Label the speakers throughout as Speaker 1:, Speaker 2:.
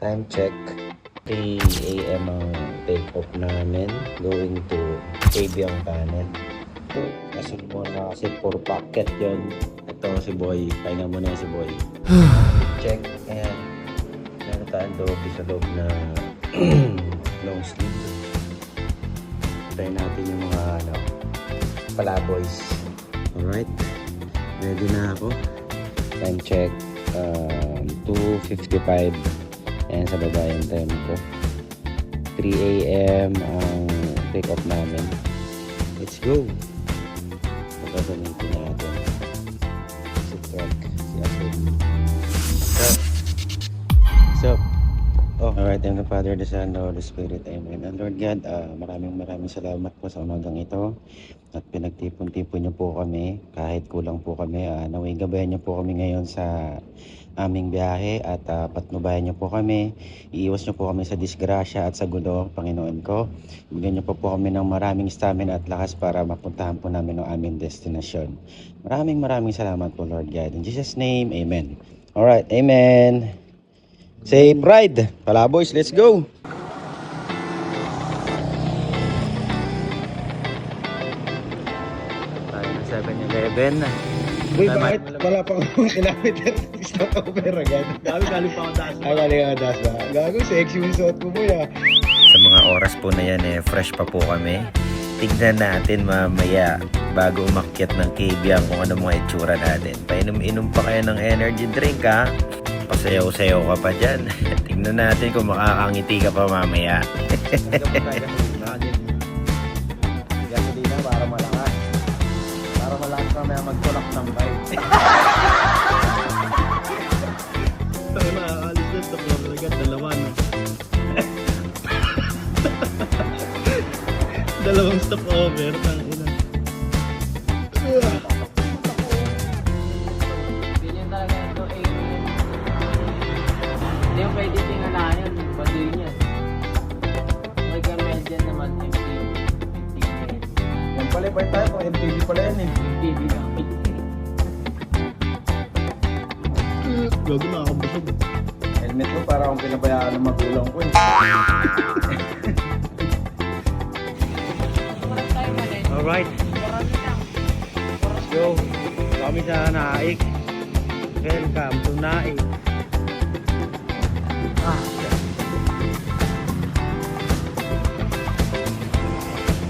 Speaker 1: Time check. 3 AM ang take-off namin. Going to Kabyang Tunnel. Nasunod mo na kasi 4 packet yun. Ito si Boy. Pahinga mo na si Boy. Check. Ayan. Meron tayong lobby sa loob na long sleeve. Tayo natin yung mga palaboys. Alright. Ready na ako. Time check. 2:55. Ayan sa baba yung time ko. 3 AM ang pick up namin. Let's go! Magagamitin natin si truck, si Asun. What's up? Oh, alright, I'm the Father, the Son, the Holy Spirit. Amen. And Lord God, maraming salamat po sa umagang ito. At pinagtipon-tipon niyo po kami. Kahit kulang po kami, naway gabayan niyo po kami ngayon sa aming biyahe at patnubayan niyo po kami. Iiwas niyo po kami sa disgrasya at sa gulo, Panginoon ko. Bigyan niyo po kami ng maraming stamina at lakas para mapuntahan po namin ang aming destinasyon. Maraming salamat po, Lord God. In Jesus' name, Amen. Alright, Amen. Say pride. Palaboys, let's go. Tayo ng 7-Eleven.
Speaker 2: Uy, bakit wala pa akong kilometer stop over agad? Galing pa ako taas ba? Galing ako taas ba? Gago, sexy yung suot ko po ya.
Speaker 1: Sa mga oras po na yan, fresh pa po kami. Tignan natin mamaya bago umakyat ng Kabyang kung ano mga itsura natin. Painom-inom pa kayo ng energy drink ha. Pasayaw-sayaw ka pa dyan. Tignan natin kung makakangiti ka pa mamaya.
Speaker 2: Gasolina para malakas. Para malakas kami magtulak ng bike. Tayo na, alis na sa floor agad, dalawa na. Dalawang stopover, tangina.
Speaker 3: Ganyan talaga ito, 8. Hindi yung pwede tingalayan, baduy niya. May gamel dyan naman, MTV.
Speaker 2: Yan pala, bike tayo, MTV pala yan eh.
Speaker 3: MTV gamit.
Speaker 2: Gago na ako busog. Helmet ko para akong pinabayaan ng magulang ko eh.
Speaker 3: Oras tayo malit.
Speaker 1: Alright,
Speaker 3: Oras lang.
Speaker 1: let's go. Kami sa Naik. Welcome to Naik.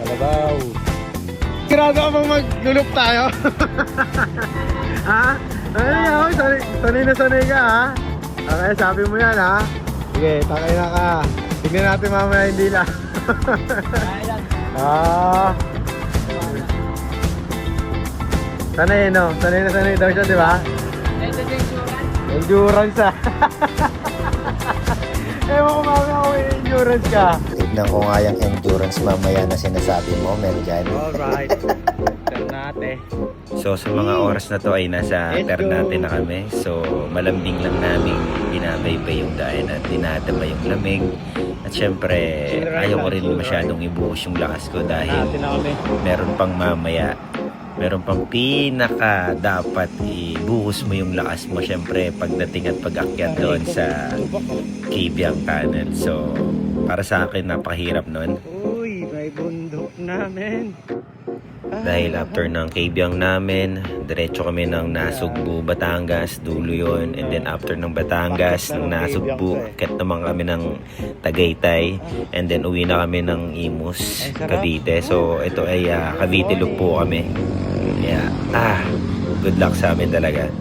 Speaker 1: Kalabaw.
Speaker 2: Sigurado ka bang maglulup tayo? Ha? Ay, sanay ka ha? Okay, sabi mo yan ha? Sige, takay na ka. Tignan natin mamaya hindi lang. Sanay no? Sanay daw siya, di ba?
Speaker 3: Ito din surat.
Speaker 2: Endurance ha? Ewan ko mamaya kung may endurance ka.
Speaker 1: Tignan ko nga yung endurance mamaya na sinasabi mo, Meljan.
Speaker 2: Alright. Ternate.
Speaker 1: So sa mga oras na to ay nasa Ternate na kami. So malambing lang namin binabaybay yung daan at dinadama yung lamig. At syempre ayaw ko rin masyadong ibuhos yung lakas ko dahil meron pang mamaya. Meron pang pinaka dapat ibuhos mo yung lakas mo syempre pagdating at pag-akyat doon sa Kabyang Tunnel. So para sa akin napakahirap nun.
Speaker 2: Uy, may bundok namin.
Speaker 1: Dahil after ng Kabyang namin, diretso kami ng Nasugbu, Batangas, dulo yun. And then after ng Batangas, ng Nasugbu, akit naman kami ng Tagaytay. And then uwi na kami ng Imus, Cavite. So ito ay Cavite loop po kami. Yeah. Good luck sa amin talaga.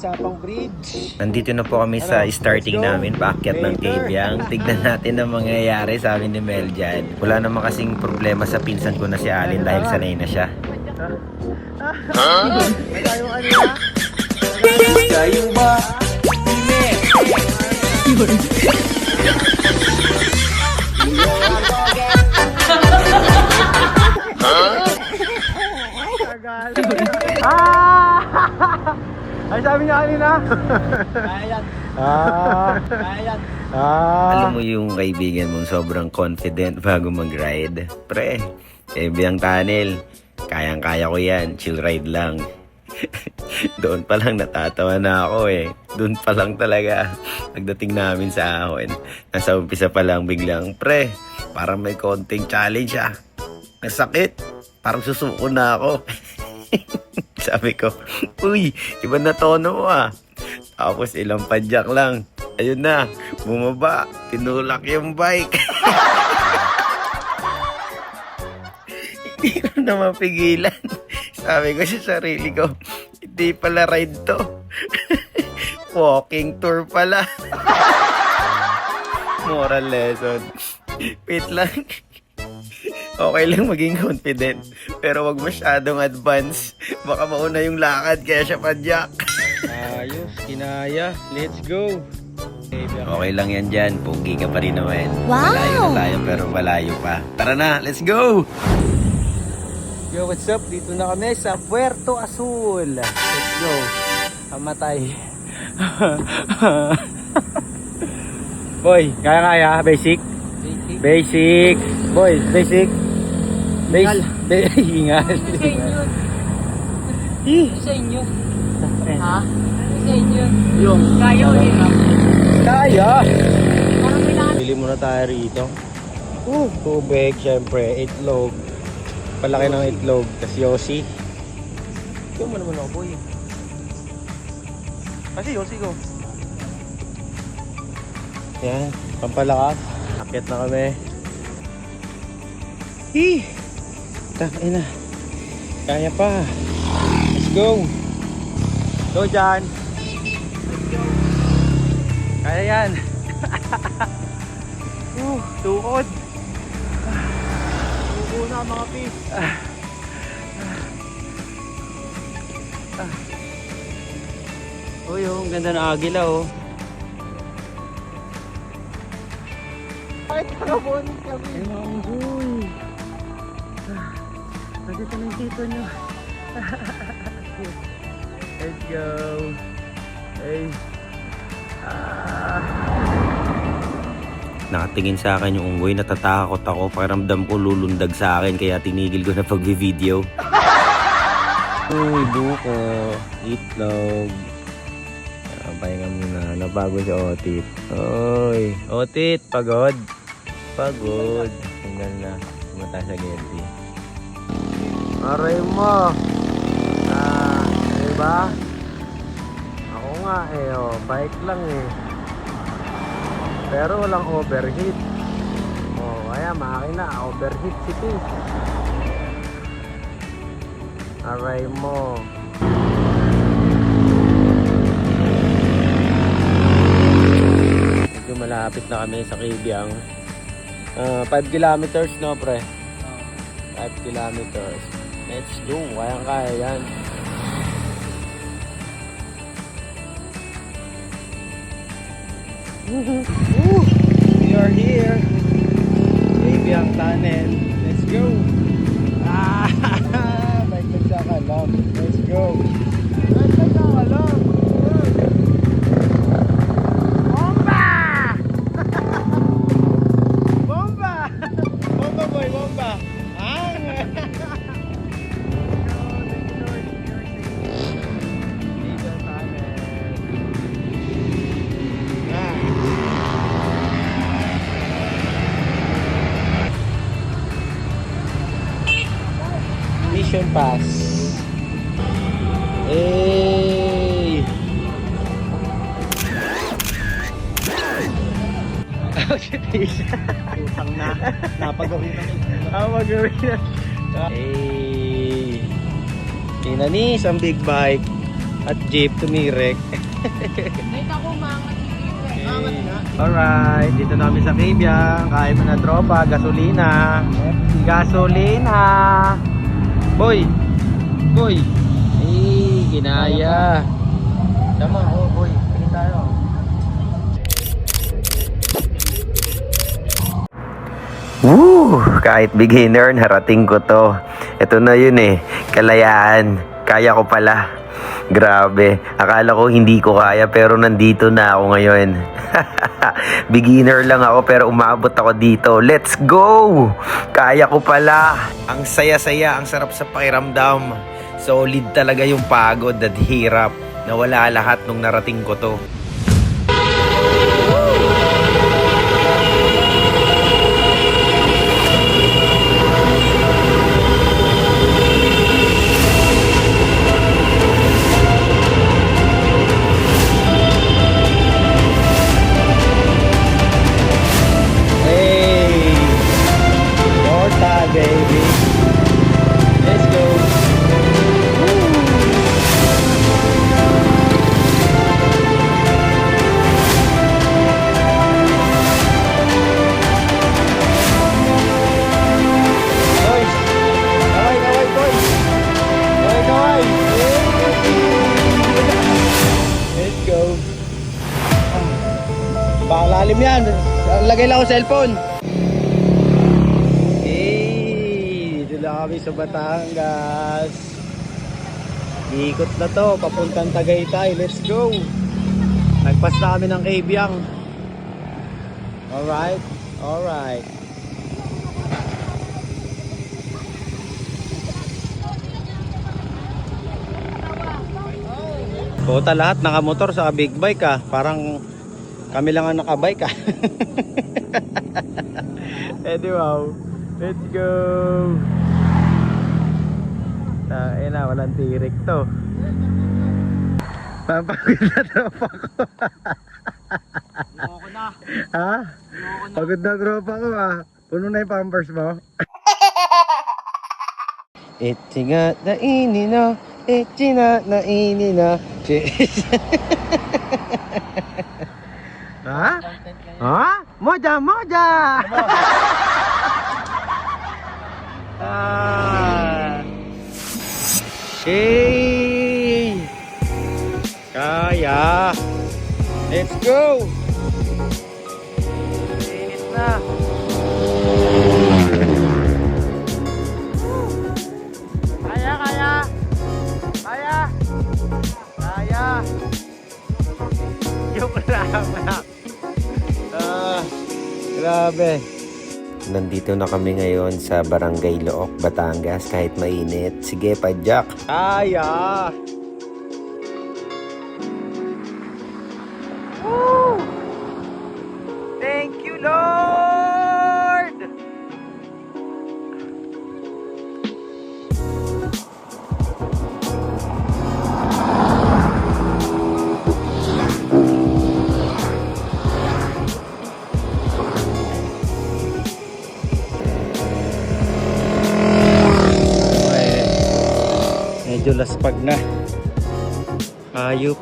Speaker 2: Sapang Bridge.
Speaker 1: Nandito na po kami sa starting namin, paakyat ng Kabyang. Tignan natin ang mangyayari sa amin ni Meljan. Wala naman kasing problema sa pinsan ko na si Alin dahil sanay na siya.
Speaker 2: Kayo ba? Ay, sabi niya kanina?
Speaker 3: Kaya yan. Kaya yan.
Speaker 1: Alam mo yung kaibigan mong sobrang confident bago mag-ride? Pre, biyang tunnel. Kayang-kaya ko yan. Chill ride lang. Doon pa lang natatawa na ako eh. Doon pa lang talaga. Pagdating namin sa ahon, nasa umpisa pa lang biglang, pre, parang may konting challenge ah. Nasakit. Parang susuko na ako. Sabi ko, uy, iba na tono mo ah. Tapos ilang padyak lang. Ayun na, bumaba. Tinulak yung bike. Hindi ko na mapigilan. Sabi ko sa sarili ko, hindi pala ride to. Walking tour pala. Moral lesson. Wait lang. Okay lang maging confident. Pero wag masyadong advance. Baka mauna yung lakad kaya siya padyak.
Speaker 2: Ayos, kinaya. Let's go.
Speaker 1: Okay lang yan dyan. Pugi ka pa rin naman.
Speaker 4: Wow!
Speaker 1: Malayo na tayo pero malayo pa. Tara na, let's go!
Speaker 3: Yo, what's up? Dito na kami sa Puerto Azul. Let's go. Kamatay.
Speaker 2: Boy, kaya, basic.
Speaker 3: Basic.
Speaker 2: Basic. Boy, basic.
Speaker 3: Hingal.
Speaker 2: Hingal.
Speaker 3: Sa inyo. Sa inyo. Ha? Sa inyo. Yung. Kaya ulit.
Speaker 2: Kaya.
Speaker 3: Parang kailangan.
Speaker 2: Bili muna tayo rito. Tubig, syempre, itlog. Palaki ng itlog, tas Yossi.
Speaker 3: Ikaw mo naman ako, boy. Kasi Yossi ko.
Speaker 2: Yan, pampalakas. Akit na kami. Takay na. Kaya pa. Let's go. Go, John. Kaya yan. Tukod.
Speaker 3: Tuko na mga pis.
Speaker 2: Uy, ang ganda ng agila, oh.
Speaker 3: Kahit nakabon kami.
Speaker 2: Ay, mga unggoy. Nandito na yung tito nyo. Let's go. Hey.
Speaker 1: Nakatingin sa akin yung unggoy, natatakot ako. Pakiramdam ko lulundag sa akin kaya tinigil ko na pag-video.
Speaker 2: Uy, buko. Itlog. Pahinga muna. Nabago si Otit. Uy, Otit, pagod. Pagod. Tingnan na. Kumata sa Getty. Aray mo. Diba? Ako nga bike lang eh. Pero walang overheat. Kaya makina, overheat si P. Aray mo. Medyo malapit na kami sa Kibyang. 5 kilometers no pre? 5 kilometers. Let's go. Kayang-kaya yan. We are here. Kibyang Tunnel. Let's go. Bike nagsakalap. Let's go. Bike nagsakalap. Bomba! Bomba! Bomba boy, bomba. Mission pass. Hey! Utang na. Napagawin na. Napagawin na. Hey! Tinanis ang big bike at jeep tumirek.
Speaker 3: Wait ako mga
Speaker 2: Alright, dito na kami sa Kibyang. Kain mo na tropa, gasolina. Gasolina! Boy! Boy! Eh, ginaya. Tama, boy. Tingin tayo.
Speaker 1: Woo! Kahit beginner, narating ko to. Ito na yun eh, kalayaan. Kaya ko pala.
Speaker 4: Grabe, akala ko hindi ko kaya pero nandito na ako ngayon. Beginner lang ako pero umabot ako dito. Let's go! Kaya ko pala. Ang saya-saya, ang sarap sa pakiramdam. Solid talaga yung pagod at hirap. Nawala lahat nung narating ko to.
Speaker 3: Hey! More time, baby. Let's go. Boys! Kaway, kaway, boys! Kaway, kaway! Let's go. Pakalalim yan. Lagay lang ako cellphone. Hey, dito lang kami sa Batangas. Ikot na to, papuntang Tagaytay. Let's go. Nagpas na kami ng Kabyang. Alright, alright. Kota lahat nakamotor sa big bike ah. Parang kami lang ang nakabike ah. Eh di wow. Let's go. Na, walang tirik to. Papagod na tropa ko. Loko na. Ha? Pagod na tropa ko ah. Puno na yung pampers mo. Itinga na ini na. Itina na ini na. Ha? Ha? Moja, moja! Hey! Kaya! Let's go! Init na! Kaya, kaya! Kaya! Kaya! Yung rama! Grabe.
Speaker 4: Nandito na kami ngayon sa Barangay Look, Batangas kahit mainit. Sige, padyak!
Speaker 3: Kaya! Woo! Thank you, Lord! Medyo laspag na. Hayop.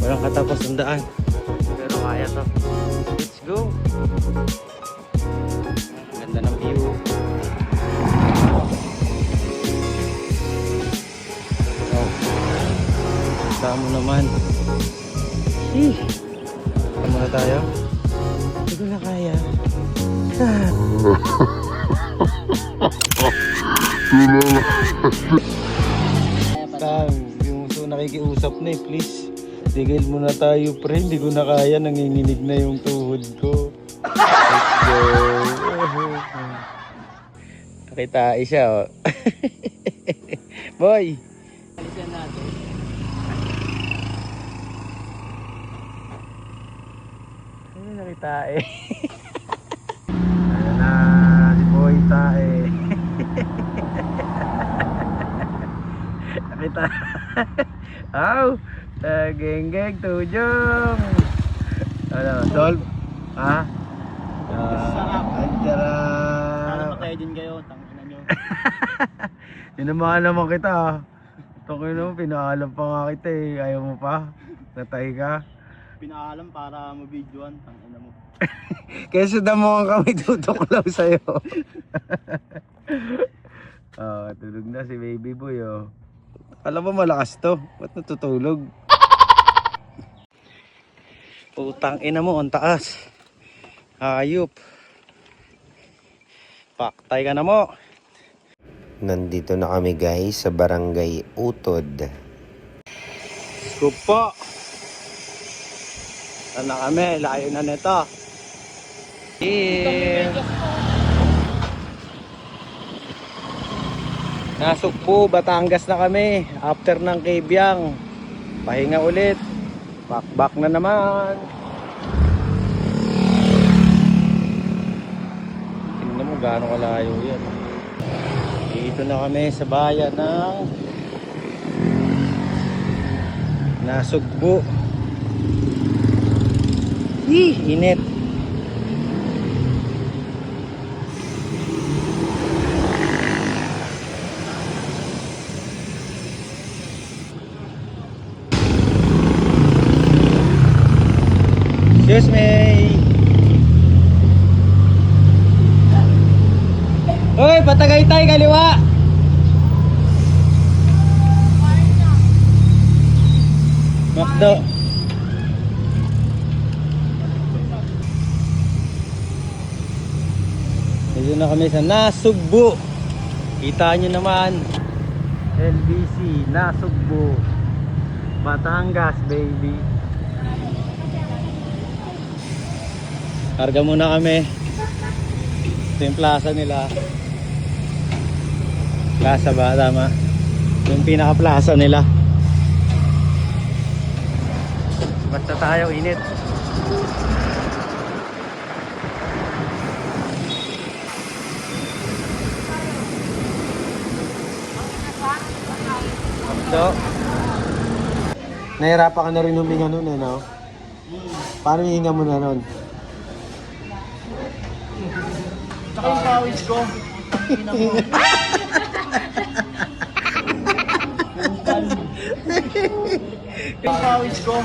Speaker 3: Walang katapos ng daan. Pero kaya to. Let's go. Ganda ng view. Oh. Tama naman. Tama na tayo. Hindi ko na kaya. Yung so nakikiusap na eh, please. Tigil muna tayo pre, hindi ko na kaya, nanginginig na yung tuhod ko. Let's go. Nakitain siya oh. Boy! Alisan natin. Ano nakitain? Ayan na, si Boy tae. Nakita. Aw! Geng-geng, tujong! Ano, solve? Ha? Sarap! Ang sarap! Sana pa kayo din kayo, tangina nyo. Sinamahan naman kita ha. Tangina mo, pinaalam pa nga kita eh. Ayaw mo pa? Natay ka?
Speaker 5: Pinaalam para mabidyoan, tangina mo.
Speaker 3: Kesa damuhan kami tutuklaw sa'yo. Oh, tulog na si baby boy oh. Alam mo malakas to, ba't natutulog? Putang ina mo, ang taas. Hayop. Paktay ka na mo.
Speaker 4: Nandito na kami guys sa Barangay Utod.
Speaker 3: Scoop po. Saan na kami? Layo na nito. Nasugpo, Batangas na kami. After ng Kebyang. Pahinga ulit. Back na naman. Tingnan mo gaano kalayo yan. Dito na kami sa bayan ng Nasugbo. Init. Excuse me. Hoy, Patagaytay kaliwa. Makdo. Dito na kami sa Nasugbo. Kita nyo naman. LBC Nasugbo, Batangas, baby. Karga muna kami. Ito yung plaza nila. Plaza ba? Tama. Yung pinaka-plaza nila. Basta tayo, init. So, nahirapan ka na rin huminga nun, ano? Paano hihinga mo na nun?
Speaker 5: Saka yung pawis ko. Yung pawis ko.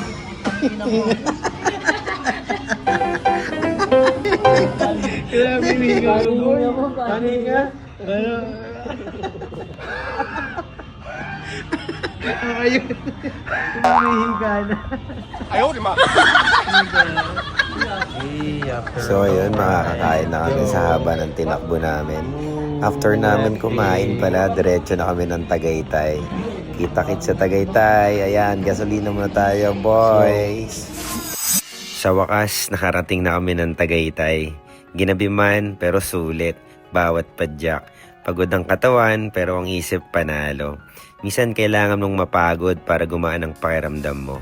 Speaker 3: Grabe, hihinga mo. Paano hihinga? Ano? Ayun. Humihiga na.
Speaker 5: Ayaw, di ma.
Speaker 4: So ayun, makakakain na kami sa haba ng tinakbo namin. After namin kumain pala, diretso na kami ng Tagaytay. Kita-kits sa Tagaytay. Ayan, gasolina muna tayo, boys. Sa wakas, nakarating na kami ng Tagaytay. Ginabi man, pero sulit. Bawat padyak. Pagod ang katawan, pero ang isip panalo. Minsan kailangan mong mapagod para gumaan ang pakiramdam mo.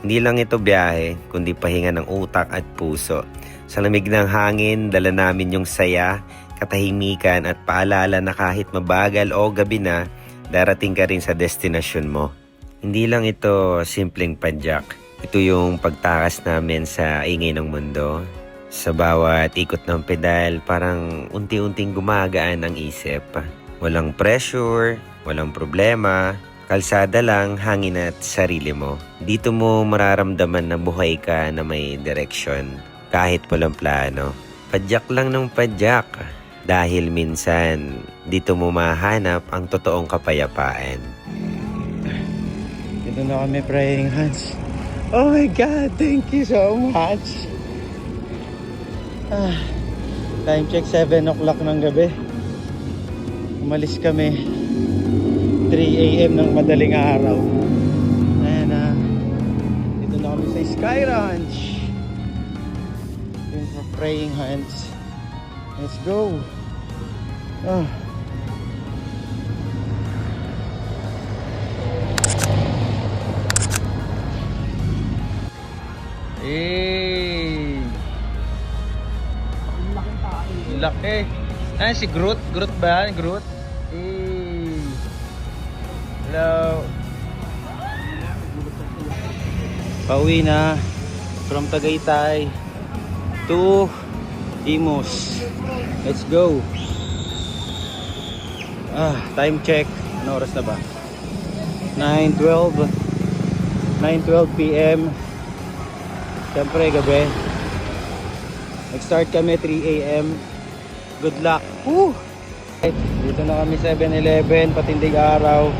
Speaker 4: Hindi lang ito biyahe, kundi pahinga ng utak at puso. Sa lamig ng hangin, dala namin yung saya, katahimikan at paalala na kahit mabagal o gabi na, darating ka rin sa destinasyon mo. Hindi lang ito simpleng padyak. Ito yung pagtakas namin sa ingay ng mundo. Sa bawat ikot ng pedal, parang unti-unting gumagaan ang isip. Walang pressure, walang problema, kalsada lang, hangin at sarili mo. Dito mo mararamdaman na buhay ka na may direksyon, kahit walang plano. Padyak lang ng padyak, dahil minsan dito mo mahanap ang totoong kapayapaan.
Speaker 3: Dito na kami, praying hands. Oh my God, thank you so much. Time check 7 o'clock ng gabi. Umalis kami 3 AM ng madaling araw. Ayan na. Dito na kami sa Sky Ranch. Yun for praying hands. Let's go. Hey! Laki. Ah, si Groot. Groot ba? Groot? Hey! Hello. Pauwi na from Tagaytay to Imus. Let's go. Time check. Ano oras na ba? 9:12 PM. Siyempre gabi. Nag-start kami 3 AM. Good luck. Woo! Dito na kami 7-Eleven, patindig araw.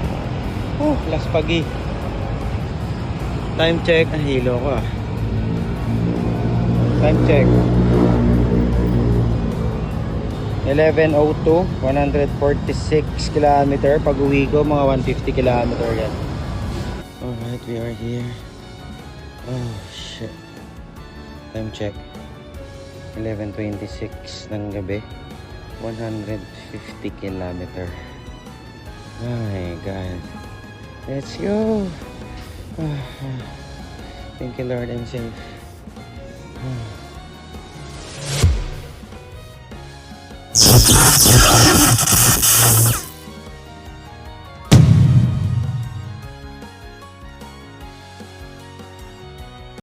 Speaker 3: Last pagi. Time check. Hilo ko ah. Time check. 11:02, 146 km. Pag uwi ko, mga 150 km yan.
Speaker 1: Alright, we are here. Oh, shit. Time check. 11:26 ng gabi. 150 kilometer. My God. Let's go. Thank you, Lord, I'm safe.